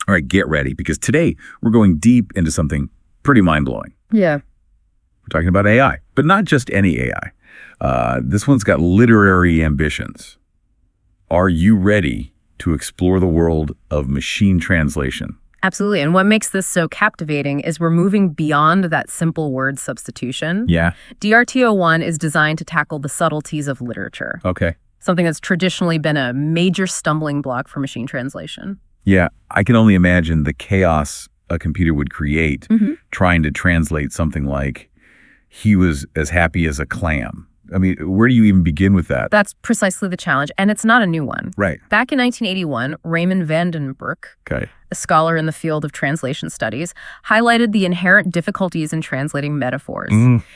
All right, get ready, because today we're going deep into something pretty mind-blowing. Yeah. We're talking about AI, but not just any AI. This one's got literary ambitions. Are you ready to explore the world of machine translation? Absolutely. And what makes this so captivating is we're moving beyond that simple word substitution. Yeah. DRT-o1 is designed to tackle the subtleties of literature, Okay. something that's traditionally been a major stumbling block for machine translation. Yeah, I can only imagine the chaos a computer would create trying to translate something like, he was as happy as a clam. I mean, where do you even begin with that? That's precisely the challenge, and it's not a new one. Right. Back in 1981, Raymond Vandenbroek, Okay. a scholar in the field of translation studies, highlighted the inherent difficulties in translating metaphors.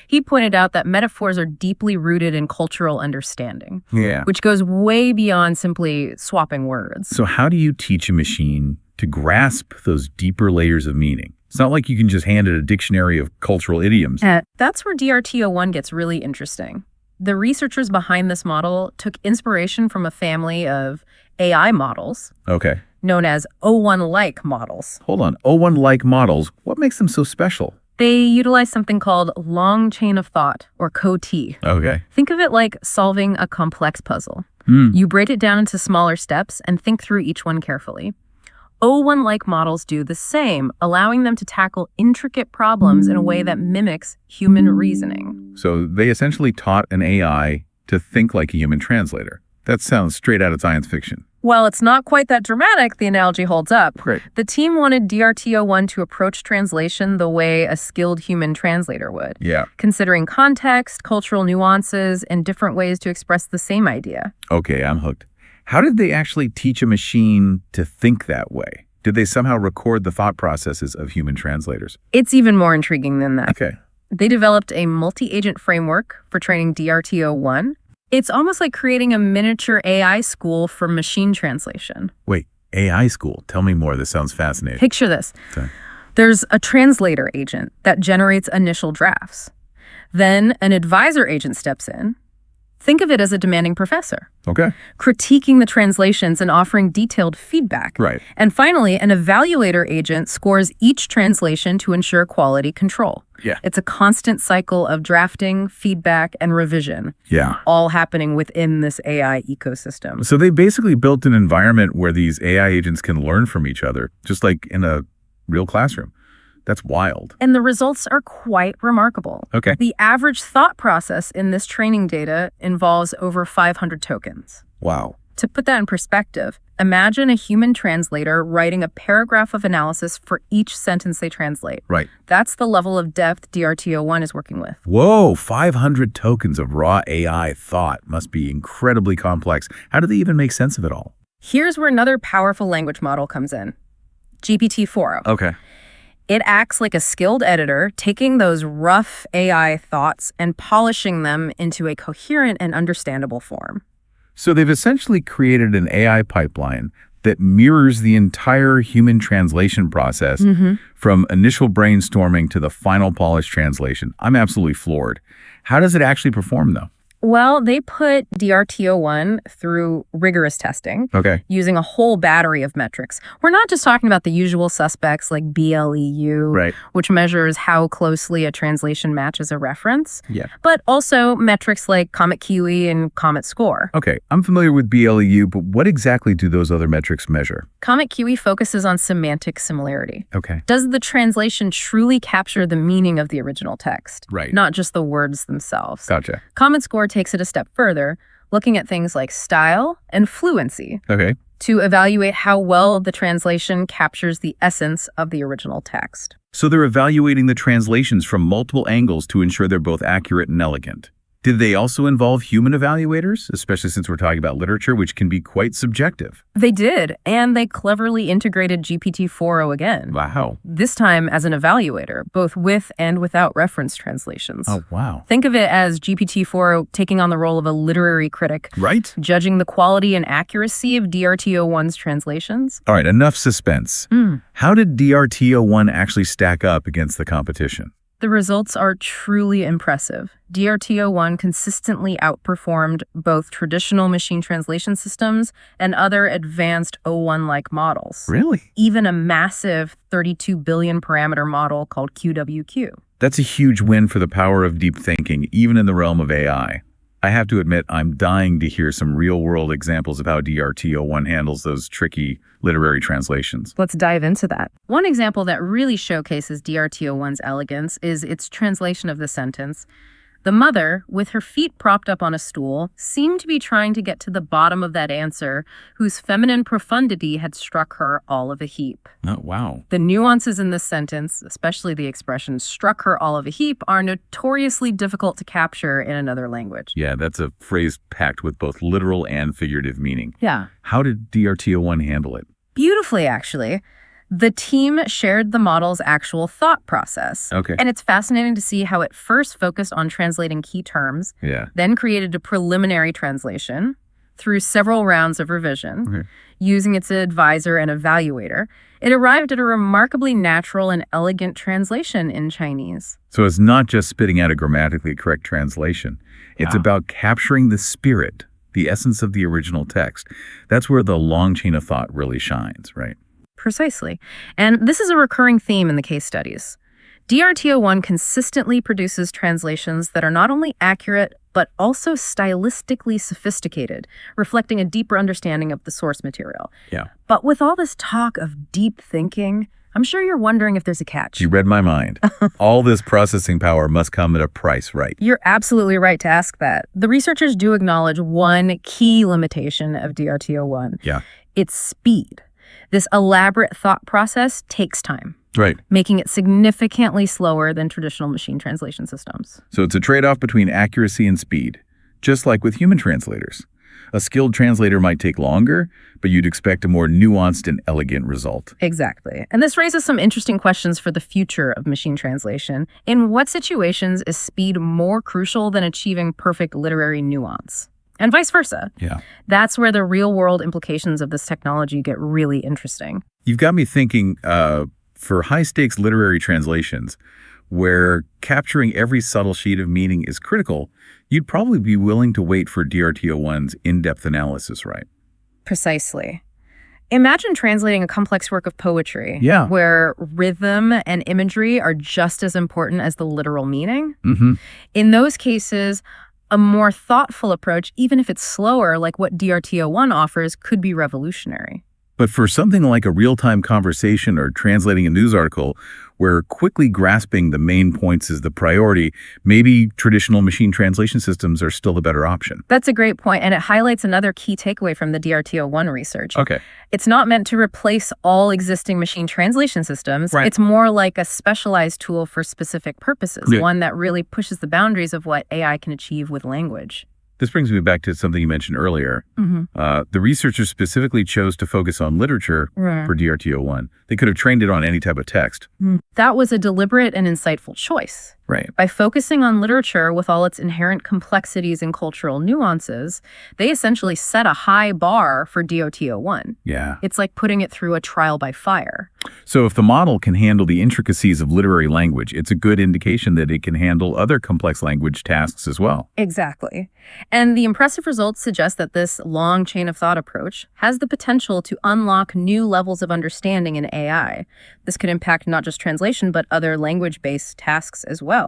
He pointed out that metaphors are deeply rooted in cultural understanding, Yeah. which goes way beyond simply swapping words. So how do you teach a machine to grasp those deeper layers of meaning? It's not like you can just hand it a dictionary of cultural idioms. That's where DRT-o1 gets really interesting. The researchers behind this model took inspiration from a family of AI models Okay. known as O1-like models. Hold on. O1-like models, what makes them so special? They utilize something called long chain of thought, or COT. Okay. Think of it like solving a complex puzzle. You break it down into smaller steps and think through each one carefully. O1-like models do the same, allowing them to tackle intricate problems in a way that mimics human reasoning. So they essentially taught an AI to think like a human translator. That sounds straight out of science fiction. While it's not quite that dramatic, the analogy holds up. Great. The team wanted DRT-o1 to approach translation the way a skilled human translator would, Yeah. considering context, cultural nuances, and different ways to express the same idea. Okay, I'm hooked. How did they actually teach a machine to think that way? Did they somehow record the thought processes of human translators? It's even more intriguing than that. Okay. They developed a multi-agent framework for training DRT-o1. It's almost like creating a miniature AI school for machine translation. Wait, AI school. Tell me more. This sounds fascinating. Picture this. Okay. There's a translator agent that generates initial drafts. Then an advisor agent steps in. Think of it as a demanding professor, Okay. critiquing the translations and offering detailed feedback. Right. And finally, an evaluator agent scores each translation to ensure quality control. Yeah. It's a constant cycle of drafting, feedback, and revision, Yeah. all happening within this AI ecosystem. So they basically built an environment where these AI agents can learn from each other, just like in a real classroom. That's wild. And the results are quite remarkable. Okay. The average thought process in this training data involves over 500 tokens. Wow. To put that in perspective, imagine a human translator writing a paragraph of analysis for each sentence they translate. Right. That's the level of depth DRT-o1 is working with. Whoa, 500 tokens of raw AI thought must be incredibly complex. How do they even make sense of it all? Here's where another powerful language model comes in. GPT-4o. Okay. It acts like a skilled editor, taking those rough AI thoughts and polishing them into a coherent and understandable form. So they've essentially created an AI pipeline that mirrors the entire human translation process from initial brainstorming to the final polished translation. I'm absolutely floored. How does it actually perform, though? Well, they put DRT-o1 through rigorous testing Okay. using a whole battery of metrics. We're not just talking about the usual suspects like BLEU, Right. which measures how closely a translation matches a reference, Yeah. but also metrics like Comet QE and Comet Score. Okay. I'm familiar with BLEU, but what exactly do those other metrics measure? Comet QE focuses on semantic similarity. Okay. Does the translation truly capture the meaning of the original text? Right. Not just the words themselves. Gotcha. Comet Score takes it a step further, looking at things like style and fluency Okay. to evaluate how well the translation captures the essence of the original text. So they're evaluating the translations from multiple angles to ensure they're both accurate and elegant. Did they also involve human evaluators, especially since we're talking about literature, which can be quite subjective? They did, and they cleverly integrated GPT-4o again. Wow. This time as an evaluator, both with and without reference translations. Oh, wow. Think of it as GPT-4o taking on the role of a literary critic, Right? judging the quality and accuracy of DRT-o1's translations. All right, enough suspense. How did DRT-o1 actually stack up against the competition? The results are truly impressive. DRT-o1 consistently outperformed both traditional machine translation systems and other advanced O1-like models. Really? Even a massive 32 billion parameter model called QWQ. That's a huge win for the power of deep thinking, even in the realm of AI. I have to admit, I'm dying to hear some real-world examples of how DRT-o1 handles those tricky literary translations. Let's dive into that. One example that really showcases DRT-o1's elegance is its translation of the sentence, "The mother, with her feet propped up on a stool, seemed to be trying to get to the bottom of that answer, whose feminine profundity had struck her all of a heap." Oh, wow. The nuances in this sentence, especially the expression "struck her all of a heap," are notoriously difficult to capture in another language. Yeah, that's a phrase packed with both literal and figurative meaning. Yeah. How did DRT-o1 handle it? Beautifully, actually. The team shared the model's actual thought process. Okay. And it's fascinating to see how it first focused on translating key terms, Yeah. then created a preliminary translation through several rounds of revision. Okay. Using its advisor and evaluator, it arrived at a remarkably natural and elegant translation in Chinese. So it's not just spitting out a grammatically correct translation. It's Yeah. about capturing the spirit, the essence of the original text. That's where the long chain of thought really shines, right? Precisely. And this is a recurring theme in the case studies. DRT-o1 consistently produces translations that are not only accurate, but also stylistically sophisticated, reflecting a deeper understanding of the source material. Yeah. But with all this talk of deep thinking, I'm sure you're wondering if there's a catch. You read my mind. All this processing power must come at a price, right? You're absolutely right to ask that. The researchers do acknowledge one key limitation of DRT-o1. Yeah. Its speed. This elaborate thought process takes time, Right. making it significantly slower than traditional machine translation systems. So it's a trade-off between accuracy and speed, just like with human translators. A skilled translator might take longer, but you'd expect a more nuanced and elegant result. Exactly. And this raises some interesting questions for the future of machine translation. In what situations is speed more crucial than achieving perfect literary nuance? And vice versa. Yeah. That's where the real-world implications of this technology get really interesting. You've got me thinking, for high-stakes literary translations, where capturing every subtle shade of meaning is critical, you'd probably be willing to wait for DRT-o1's in-depth analysis, right? Precisely. Imagine translating a complex work of poetry, Yeah. where rhythm and imagery are just as important as the literal meaning. Mm-hmm. In those cases, a more thoughtful approach, even if it's slower, like what DRT-o1 offers, could be revolutionary. But for something like a real-time conversation or translating a news article, where quickly grasping the main points is the priority, maybe traditional machine translation systems are still the better option. That's a great point, and it highlights another key takeaway from the DRT-o1 research. Okay. It's not meant to replace all existing machine translation systems. Right. It's more like a specialized tool for specific purposes, Yeah. one that really pushes the boundaries of what AI can achieve with language. This brings me back to something you mentioned earlier. The researchers specifically chose to focus on literature for DRT-o1. They could have trained it on any type of text. That was a deliberate and insightful choice. Right. By focusing on literature with all its inherent complexities and cultural nuances, they essentially set a high bar for DRT-o1. Yeah. It's like putting it through a trial by fire. So if the model can handle the intricacies of literary language, it's a good indication that it can handle other complex language tasks as well. Exactly. And the impressive results suggest that this long chain of thought approach has the potential to unlock new levels of understanding in AI. This could impact not just translation, but other language-based tasks as well.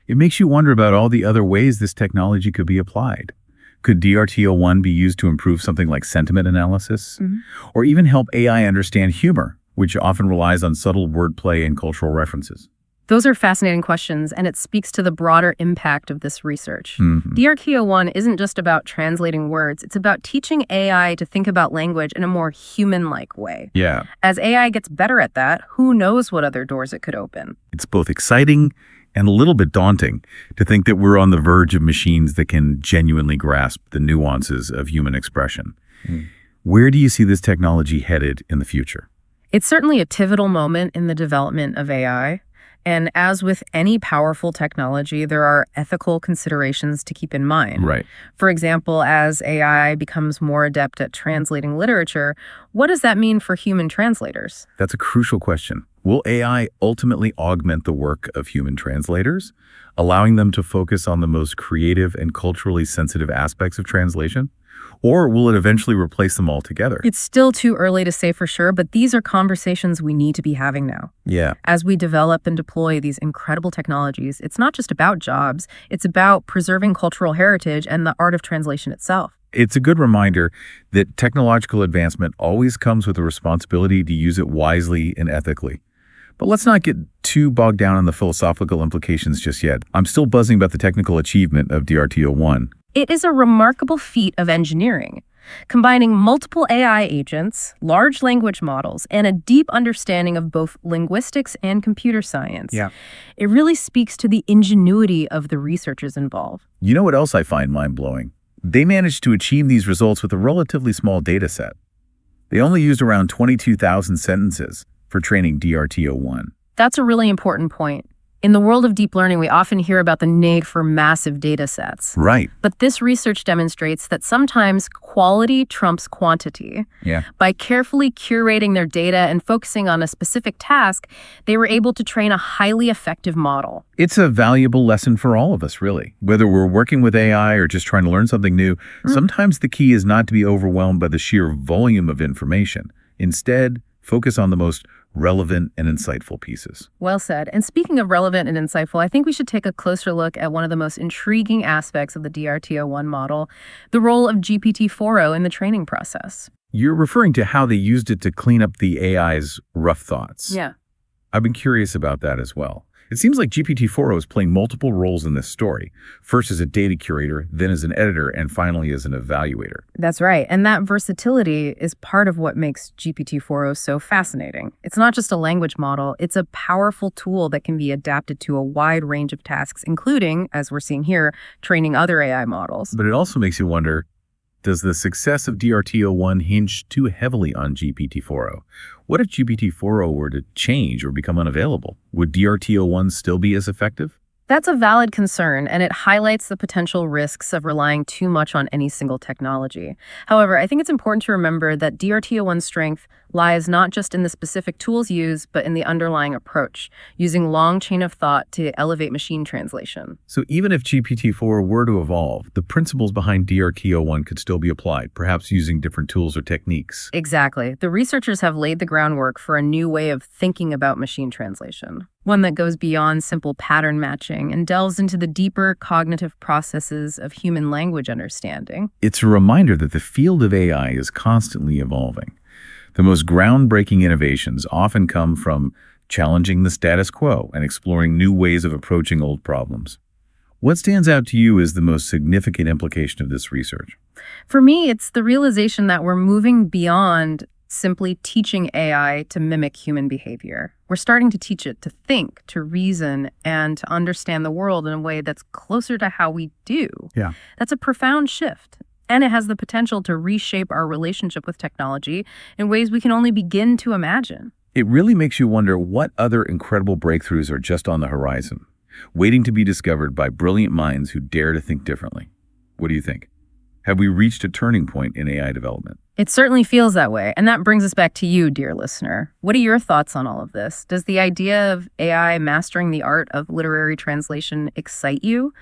It makes you wonder about all the other ways this technology could be applied. Could DRT-o1 be used to improve something like sentiment analysis? Or even help AI understand humor, which often relies on subtle wordplay and cultural references? Those are fascinating questions, and it speaks to the broader impact of this research. DRT-o1 isn't just about translating words, it's about teaching AI to think about language in a more human-like way. Yeah. As AI gets better at that, who knows what other doors it could open? It's both exciting and a little bit daunting to think that we're on the verge of machines that can genuinely grasp the nuances of human expression. Where do you see this technology headed in the future? It's certainly a pivotal moment in the development of AI. And as with any powerful technology, there are ethical considerations to keep in mind. Right. For example, as AI becomes more adept at translating literature, what does that mean for human translators? That's a crucial question. Will AI ultimately augment the work of human translators, allowing them to focus on the most creative and culturally sensitive aspects of translation? Or will it eventually replace them altogether? It's still too early to say for sure, but these are conversations we need to be having now. Yeah. As we develop and deploy these incredible technologies, it's not just about jobs, it's about preserving cultural heritage and the art of translation itself. It's a good reminder that technological advancement always comes with a responsibility to use it wisely and ethically. But let's not get too bogged down on the philosophical implications just yet. I'm still buzzing about the technical achievement of DRT-o1. It is a remarkable feat of engineering, combining multiple AI agents, large language models, and a deep understanding of both linguistics and computer science. Yeah. It really speaks to the ingenuity of the researchers involved. You know what else I find mind-blowing? They managed to achieve these results with a relatively small data set. They only used around 22,000 sentences for training DRT-o1. That's a really important point. In the world of deep learning, we often hear about the need for massive data sets. Right. But this research demonstrates that sometimes quality trumps quantity. Yeah. By carefully curating their data and focusing on a specific task, they were able to train a highly effective model. It's a valuable lesson for all of us, really. Whether we're working with AI or just trying to learn something new, sometimes the key is not to be overwhelmed by the sheer volume of information. Instead, focus on the most relevant and insightful pieces. Well said. And speaking of relevant and insightful, I think we should take a closer look at one of the most intriguing aspects of the DRT-o1 model, the role of GPT-4o in the training process. You're referring to how they used it to clean up the AI's rough thoughts. Yeah. I've been curious about that as well. It seems like GPT-4o is playing multiple roles in this story. First as a data curator, then as an editor, and finally as an evaluator. That's right. And that versatility is part of what makes GPT-4o so fascinating. It's not just a language model, it's a powerful tool that can be adapted to a wide range of tasks, including, as we're seeing here, training other AI models. But it also makes you wonder, does the success of DRT-o1 hinge too heavily on GPT-4o? What if GPT-4o were to change or become unavailable? Would DRT-o1 still be as effective? That's a valid concern, and it highlights the potential risks of relying too much on any single technology. However, I think it's important to remember that DRT-o1's strength lies not just in the specific tools used, but in the underlying approach, using long chain of thought to elevate machine translation. So even if GPT-4 were to evolve, the principles behind DRT-o1 could still be applied, perhaps using different tools or techniques. Exactly. The researchers have laid the groundwork for a new way of thinking about machine translation, one that goes beyond simple pattern matching and delves into the deeper cognitive processes of human language understanding. It's a reminder that the field of AI is constantly evolving. The most groundbreaking innovations often come from challenging the status quo and exploring new ways of approaching old problems. What stands out to you as the most significant implication of this research? For me, it's the realization that we're moving beyond simply teaching AI to mimic human behavior. We're starting to teach it to think, to reason, and to understand the world in a way that's closer to how we do. Yeah. That's a profound shift. And it has the potential to reshape our relationship with technology in ways we can only begin to imagine. It really makes you wonder what other incredible breakthroughs are just on the horizon, waiting to be discovered by brilliant minds who dare to think differently. What do you think? Have we reached a turning point in AI development? It certainly feels that way. And that brings us back to you, dear listener. What are your thoughts on all of this? Does the idea of AI mastering the art of literary translation excite you?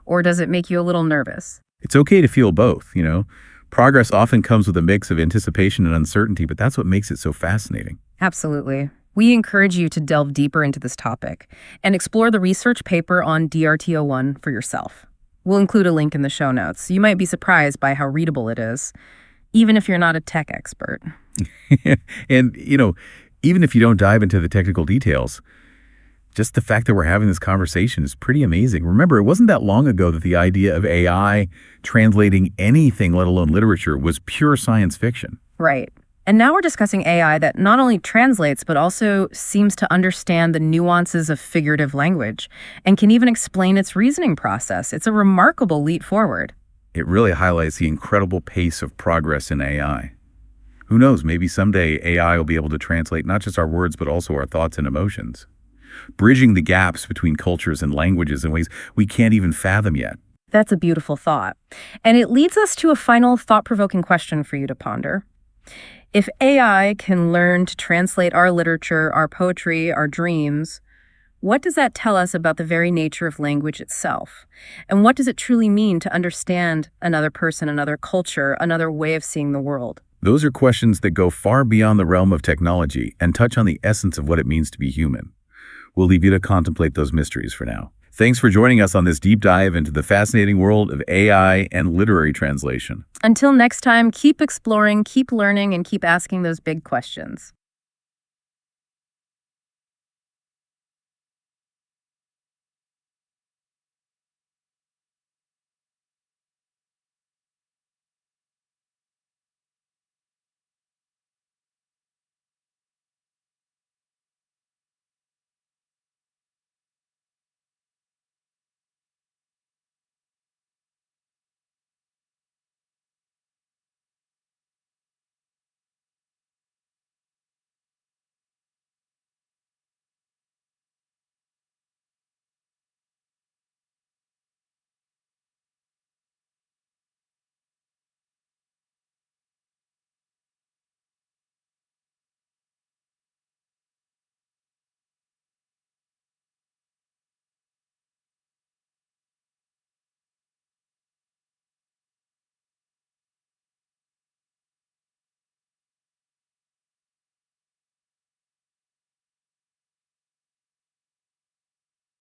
Or does it make you a little nervous? It's okay to feel both, you know. Progress often comes with a mix of anticipation and uncertainty, but that's what makes it so fascinating. Absolutely. We encourage you to delve deeper into this topic and explore the research paper on DRT-o1 for yourself. We'll include a link in the show notes. You might be surprised by how readable it is, even if you're not a tech expert. And, you know, even if you don't dive into the technical details, just the fact that we're having this conversation is pretty amazing. Remember, it wasn't that long ago that the idea of AI translating anything, let alone literature, was pure science fiction. Right. And now we're discussing AI that not only translates, but also seems to understand the nuances of figurative language and can even explain its reasoning process. It's a remarkable leap forward. It really highlights the incredible pace of progress in AI. Who knows, maybe someday AI will be able to translate not just our words, but also our thoughts and emotions, bridging the gaps between cultures and languages in ways we can't even fathom yet. That's a beautiful thought. And it leads us to a final thought-provoking question for you to ponder. If AI can learn to translate our literature, our poetry, our dreams, what does that tell us about the very nature of language itself? And what does it truly mean to understand another person, another culture, another way of seeing the world? Those are questions that go far beyond the realm of technology and touch on the essence of what it means to be human. We'll leave you to contemplate those mysteries for now. Thanks for joining us on this deep dive into the fascinating world of AI and literary translation. Until next time, keep exploring, keep learning, and keep asking those big questions.